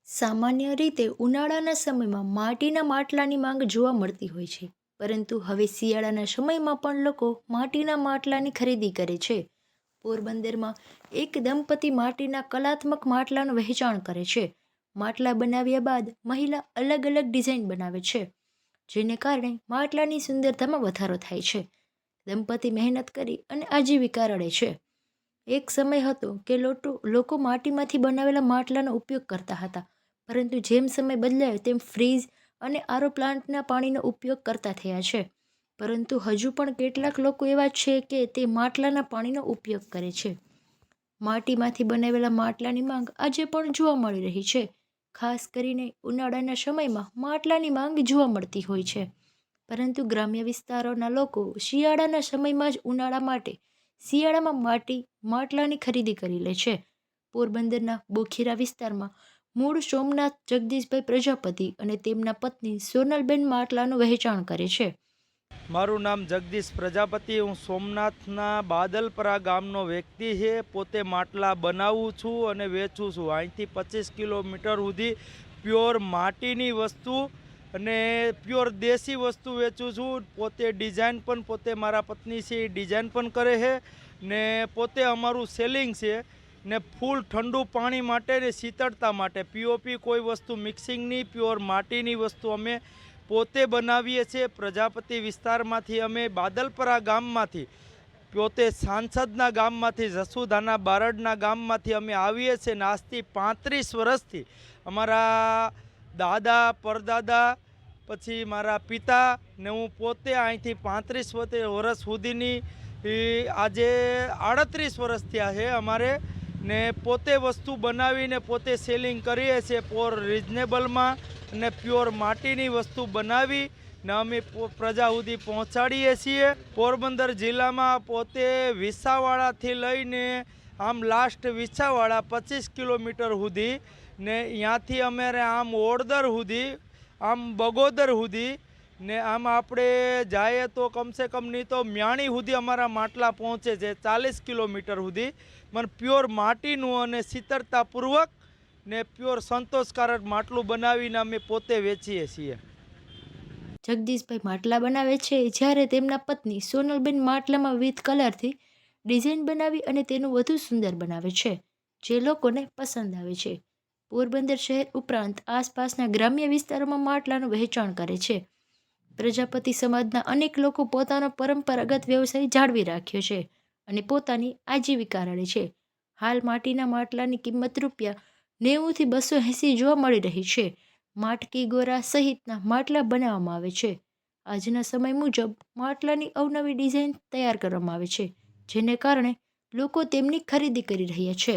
સામાન્ય રીતે ઉનાળાના સમયમાં માટીના માટલાની માંગ જોવા મળતી હોય છે, પરંતુ હવે શિયાળાના સમયમાં પણ લોકો માટીના માટલાની ખરીદી કરે છે. પોરબંદરમાં એક દંપતી માટીના કલાત્મક માટલાનું વહેંચાણ કરે છે. માટલા બનાવ્યા બાદ મહિલા અલગ અલગ ડિઝાઇન બનાવે છે, જેને કારણે માટલાની સુંદરતામાં વધારો થાય છે. દંપતી મહેનત કરી અને આજીવિકા રળે છે. એક સમય હતો કે લોકો માટીમાંથી બનાવેલા માટલાનો ઉપયોગ કરતા હતા, પરંતુ જેમ સમય બદલાયો તેમ ફ્રીજ અને આરો પ્લાન્ટના પાણીનો ઉપયોગ કરતા થયા છે. પરંતુ હજુ પણ કેટલાક લોકો એવા છે કે તે માટલાના પાણીનો ઉપયોગ કરે છે. માટીમાંથી બનાવેલા માટલાની માંગ આજે પણ જોવા મળી રહી છે. ખાસ કરીને ઉનાળાના સમયમાં માટલાની માંગ જોવા મળતી હોય છે. પરંતુ ગ્રામ્ય વિસ્તારોના લોકો શિયાળાના સમયમાં જ ઉનાળા માટે શિયાળામાં માટલાની ખરીદી કરી લે છે. પોરબંદરના બોખીરા વિસ્તારમાં મૂળ સોમનાથ જગદીશભાઈ પ્રજાપતિ અને તેમના પત્ની સોનલબેન માટલાનું વહેંચાણ કરે છે. મારું નામ જગદીશ પ્રજાપતિ. હું સોમનાથના બાદલપરા ગામનો વ્યક્તિ છે. પોતે માટલા બનાવું છું અને વેચું છું. અહીંથી 25 કિલોમીટર સુધી પ્યોર માટીની વસ્તુ અને પ્યોર દેશી વસ્તુ વેચું છું. પોતે ડિઝાઇન પણ પોતે મારા પત્ની છે એ ડિઝાઇન પણ કરે છે ને પોતે અમારું સેલિંગ છે ને ફૂલ ઠંડુ પાણી માટે ને શીતળતા માટે પીઓપી કોઈ વસ્તુ મિક્સિંગની પ્યોર માટીની વસ્તુ અમે પોતે બનાવીએ છીએ. પ્રજાપતિ વિસ્તારમાંથી અમે બાદલપરા ગામમાંથી પોતે સાંસદના ગામમાંથી જસુધાના બારડના ગામમાંથી અમે આવીએ છીએ ને આજથી 35 વર્ષથી અમારા દાદા પરદાદા પછી મારા પિતા ને હું પોતે અહીંથી 35 વર્ષ સુધીની આજે 38 વર્ષ થયા છે અમારે ને પોતે વસ્તુ બનાવીને પોતે સેલિંગ કરીએ છીએ પોર રિઝનેબલમાં અને પ્યોર માટીની વસ્તુ બનાવી ને અમે પ્રજા સુધી પહોંચાડીએ છીએ. પોરબંદર જિલ્લામાં પોતે વિસાવાડાથી લઈને આમ લાસ્ટ વિસાવાડા 25 કિલોમીટર સુધી ને ત્યાંથી અમારે આમ ઓડદર સુધી આમ બગોદર સુધી ને આમ આપણે જઈએ તો કમસે કમ નહીં તો મ્યાણી સુધી અમારા માટલા પહોંચે છે 40 કિલોમીટર સુધી. મને પ્યોર માટીનું અને શીતળતાપૂર્વક ને પ્યોર સંતોષકારક માટલું બનાવીને અમે પોતે વેચીએ છીએ. જગદીશભાઈ માટલા બનાવે છે, જ્યારે તેમના પત્ની સોનલબેન માટલામાં વિવિધ કલરથી ડિઝાઇન બનાવી અને તેનું વધુ સુંદર બનાવે છે, જે લોકોને પસંદ આવે છે. પોરબંદર શહેર ઉપરાંત આસપાસના ગ્રામ્ય વિસ્તારોમાં માટલાનું વહેંચાણ કરે છે. પ્રજાપતિ સમાજના અનેક લોકો પોતાનો પરંપરાગત વ્યવસાય જાળવી રાખ્યો છે અને પોતાની આજીવિકા રળે છે. હાલ માટીના માટલાની કિંમત ₹90 થી 280 જોવા મળી રહી છે. માટકી ગોરા સહિતના માટલા બનાવવામાં આવે છે. આજના સમય મુજબ માટલાની અવનવી ડિઝાઇન તૈયાર કરવામાં આવે છે, જેને કારણે લોકો તેમની ખરીદી કરી રહ્યા છે.